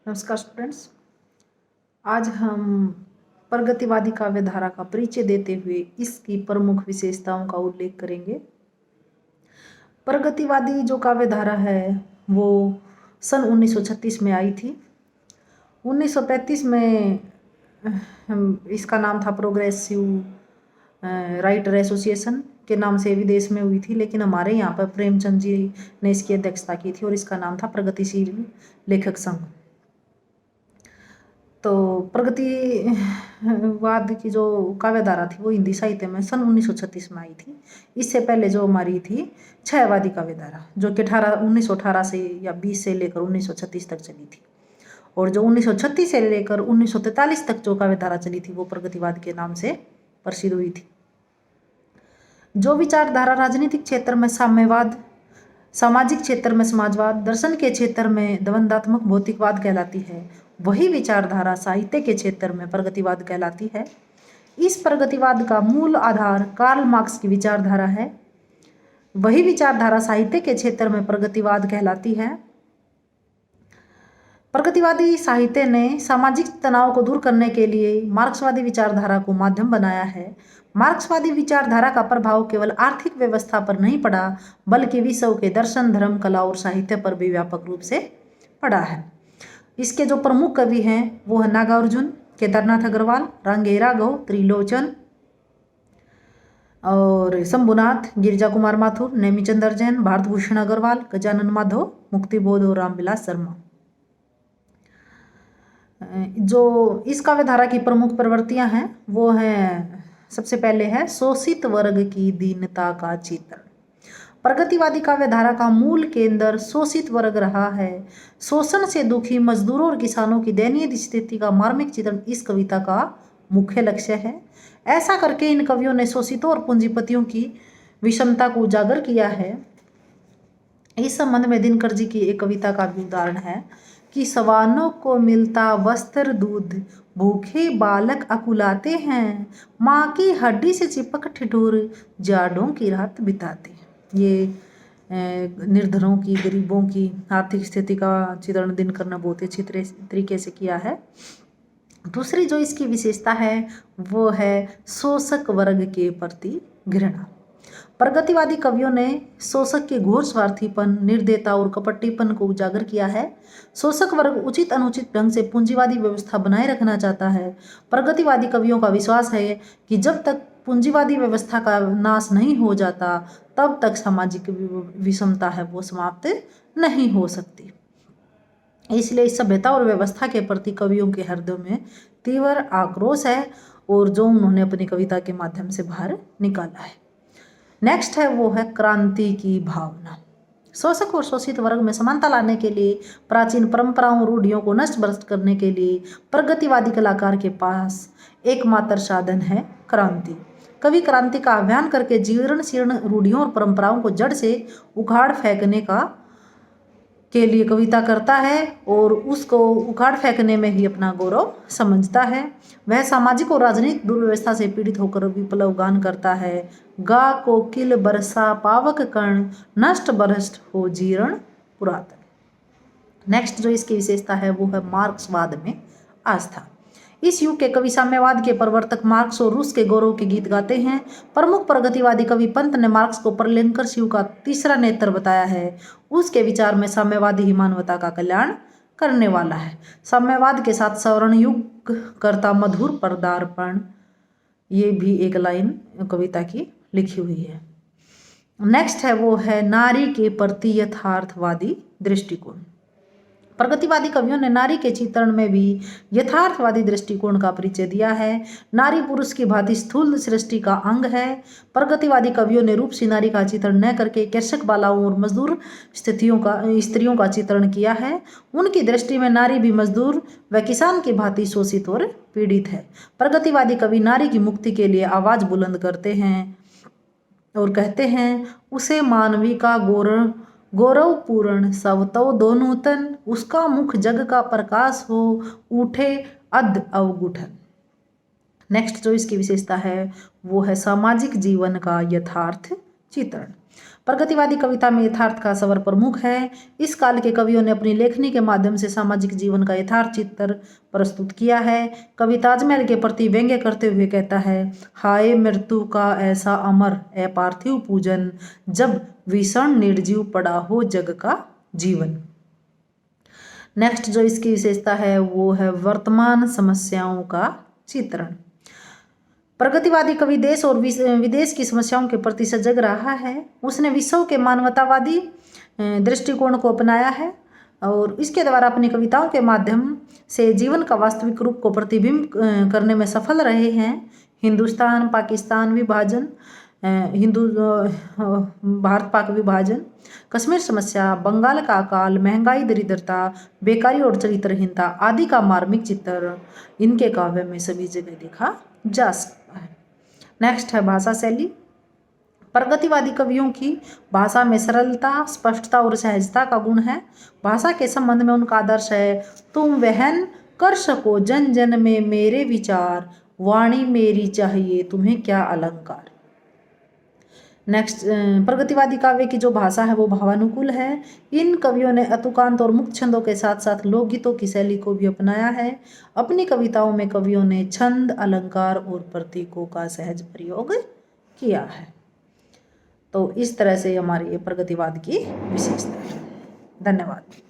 नमस्कार स्टूडेंट्स। आज हम प्रगतिवादी काव्य धारा का परिचय देते हुए इसकी प्रमुख विशेषताओं का उल्लेख करेंगे। प्रगतिवादी जो काव्य धारा है वो सन 1936 में आई थी। 1935 में इसका नाम था प्रोग्रेसिव राइटर एसोसिएशन के नाम से विदेश में हुई थी, लेकिन हमारे यहाँ पर प्रेमचंद जी ने इसकी अध्यक्षता की थी और इसका नाम था प्रगतिशील लेखक संघ। तो प्रगतिवाद की जो काव्य धारा थी वो हिंदी साहित्य में सन 1936 में आई थी। इससे पहले जो हमारी थी छयवादी काव्य धारा, जो कि 1918 से या 20 से लेकर 1936 तक चली थी, और जो 1936 से लेकर 1943 तक जो काव्य धारा चली थी वो प्रगतिवाद के नाम से प्रसिद्ध हुई थी। जो विचारधारा राजनीतिक क्षेत्र में साम्यवाद, सामाजिक क्षेत्र में समाजवाद, दर्शन के क्षेत्र में द्वंद्वात्मक भौतिकवाद कहलाती है, वही विचारधारा साहित्य के क्षेत्र में प्रगतिवाद कहलाती है। इस प्रगतिवाद का मूल आधार कार्ल मार्क्स की विचारधारा है। वही विचारधारा साहित्य के क्षेत्र में प्रगतिवाद कहलाती है। प्रगतिवादी साहित्य ने सामाजिक तनाव को दूर करने के लिए मार्क्सवादी विचारधारा को माध्यम बनाया है। मार्क्सवादी विचारधारा का प्रभाव केवल आर्थिक व्यवस्था पर नहीं पड़ा, बल्कि विश्व के दर्शन, धर्म, कला और साहित्य पर भी व्यापक रूप से पड़ा है। इसके जो प्रमुख कवि हैं वो है नागार्जुन, केदारनाथ अग्रवाल, रांगे राघव, त्रिलोचन और शंभुनाथ, गिरिजा कुमार माथुर, नेमिचंद्र जैन, भारतभूषण अग्रवाल, गजानन माधव, मुक्तिबोध और रामविलास शर्मा। जो इस काव्य धारा की प्रमुख प्रवृत्तियां हैं वो हैं, सबसे पहले है शोषित वर्ग की दीनता का चित्रण। प्रगतिवादी काव्य धारा का मूल केंद्र शोषित वर्ग रहा है। शोषण से दुखी मजदूरों और किसानों की दयनीय स्थिति का मार्मिक चित्रण इस कविता का मुख्य लक्ष्य है। ऐसा करके इन कवियों ने शोषितों और पूंजीपतियों की विषमता को उजागर किया है। इस संबंध में दिनकर जी की एक कविता का भी उदाहरण है कि सवानों को मिलता वस्त्र दूध, भूखे बालक अकुलाते हैं, माँ की हड्डी से चिपक ठिठुर जाड़ों की रात बिताते हैं। ये निर्धनों की, गरीबों की आर्थिक स्थिति का चित्रण दिनकर ने बहुत अच्छी तरीके से किया है। दूसरी जो इसकी विशेषता है वो है शोषक वर्ग के प्रति घृणा। प्रगतिवादी कवियों ने शोषक के घोर स्वार्थीपन, निर्दयता और कपटीपन को उजागर किया है। शोषक वर्ग उचित अनुचित ढंग से पूंजीवादी व्यवस्था बनाए रखना चाहता है। प्रगतिवादी कवियों का विश्वास है कि जब तक पूंजीवादी व्यवस्था का नाश नहीं हो जाता तब तक सामाजिक विषमता है वो समाप्त नहीं हो सकती। इसलिए इस सभ्यता और व्यवस्था के प्रति कवियों के हृदय में तीव्र आक्रोश है और जो उन्होंने अपनी कविता के माध्यम से बाहर निकाला है। नेक्स्ट है वो है क्रांति की भावना। शोषक और शोषित वर्ग में समानता लाने के लिए, प्राचीन परंपराओं रूढ़ियों को नष्ट भ्रष्ट करने के लिए प्रगतिवादी कलाकार के पास एकमात्र साधन है क्रांति। कवि क्रांति का अभियान करके जीर्ण शीर्ण रूढ़ियों और परंपराओं को जड़ से उखाड़ फेंकने के लिए कविता करता है और उसको उखाड़ फेंकने में ही अपना गौरव समझता है। वह सामाजिक और राजनीतिक दुर्व्यवस्था से पीड़ित होकर विप्लव गान करता है। गा कोकिल बरसा पावक कर्ण, नष्ट भ्रष्ट हो जीर्ण पुरातन। नेक्स्ट जो इसकी विशेषता है वो है मार्क्सवाद में आस्था। इस युग के कवि साम्यवाद के प्रवर्तक मार्क्स और रूस के गौरव के गीत गाते हैं। प्रमुख प्रगतिवादी कवि पंत ने मार्क्स को प्रलंकर शिव का तीसरा नेत्र बताया है। उसके विचार में साम्यवादी ही मानवता का कल्याण करने वाला है। साम्यवाद के साथ सवर्ण युग करता मधुर पदार्पण, ये भी एक लाइन कविता की लिखी हुई है। नेक्स्ट है वो है नारी के प्रति यथार्थवादी दृष्टिकोण। प्रगतिवादी कवियों ने नारी के चित्रण में भी यथार्थवादी दृष्टिकोण का परिचय दिया है। नारी पुरुष की भांति स्थूल सृष्टि का अंग है। प्रगतिवादी कवियों ने रूपसी नारी का चित्रण न करके कृषक बालाओं और मजदूर स्त्रियों का चित्रण किया है। उनकी दृष्टि में नारी भी मजदूर व किसान की भांति शोषित और पीड़ित है। प्रगतिवादी कवि नारी की मुक्ति के लिए आवाज बुलंद करते हैं और कहते हैं, उसे मानवी का गौरवपूर्ण सब तो दोनों तन, उसका मुख जग का प्रकाश हो, उठे अध अवगुठन। नेक्स्ट जो इसकी विशेषता है वो है सामाजिक जीवन का यथार्थ चित्रण। प्रगतिवादी कविता में यथार्थ का स्वर प्रमुख है। इस काल के कवियों ने अपनी लेखनी के माध्यम से सामाजिक जीवन का यथार्थ चित्र प्रस्तुत किया है। कवि ताजमहल के प्रति व्यंग्य करते हुए कहता है, हाय मृत्यु का ऐसा अमर अपार्थिव पूजन, जब भीषण निर्जीव पड़ा हो जग का जीवन। नेक्स्ट जो इसकी विशेषता है वो है वर्तमान समस्याओं का चित्रण। प्रगतिवादी कवि देश और विदेश की समस्याओं के प्रति सजग रहा है। उसने विश्व के मानवतावादी दृष्टिकोण को अपनाया है और इसके द्वारा अपनी कविताओं के माध्यम से जीवन का वास्तविक रूप को प्रतिबिंब करने में सफल रहे हैं। हिंदुस्तान पाकिस्तान विभाजन, भारत पाक विभाजन, कश्मीर समस्या, बंगाल का अकाल, महंगाई दरिद्रता, बेकारी और चरित्रहीनता आदि का मार्मिक चित्र इनके काव्य में सभी जगह देखा जा सकता है। नेक्स्ट है भाषा शैली। प्रगतिवादी कवियों की भाषा में सरलता, स्पष्टता और सहजता का गुण है। भाषा के संबंध में उनका आदर्श है, तुम वहन कर सको जन जन में मेरे विचार, वाणी मेरी चाहिए तुम्हें क्या अलंकार। नेक्स्ट, प्रगतिवादी काव्य की जो भाषा है वो भावानुकूल है। इन कवियों ने अतुकांत और मुक्त छंदों के साथ साथ लोकगीतों की शैली को भी अपनाया है। अपनी कविताओं में कवियों ने छंद, अलंकार और प्रतीकों का सहज प्रयोग किया है। तो इस तरह से हमारी ये प्रगतिवाद की विशेषता है। धन्यवाद।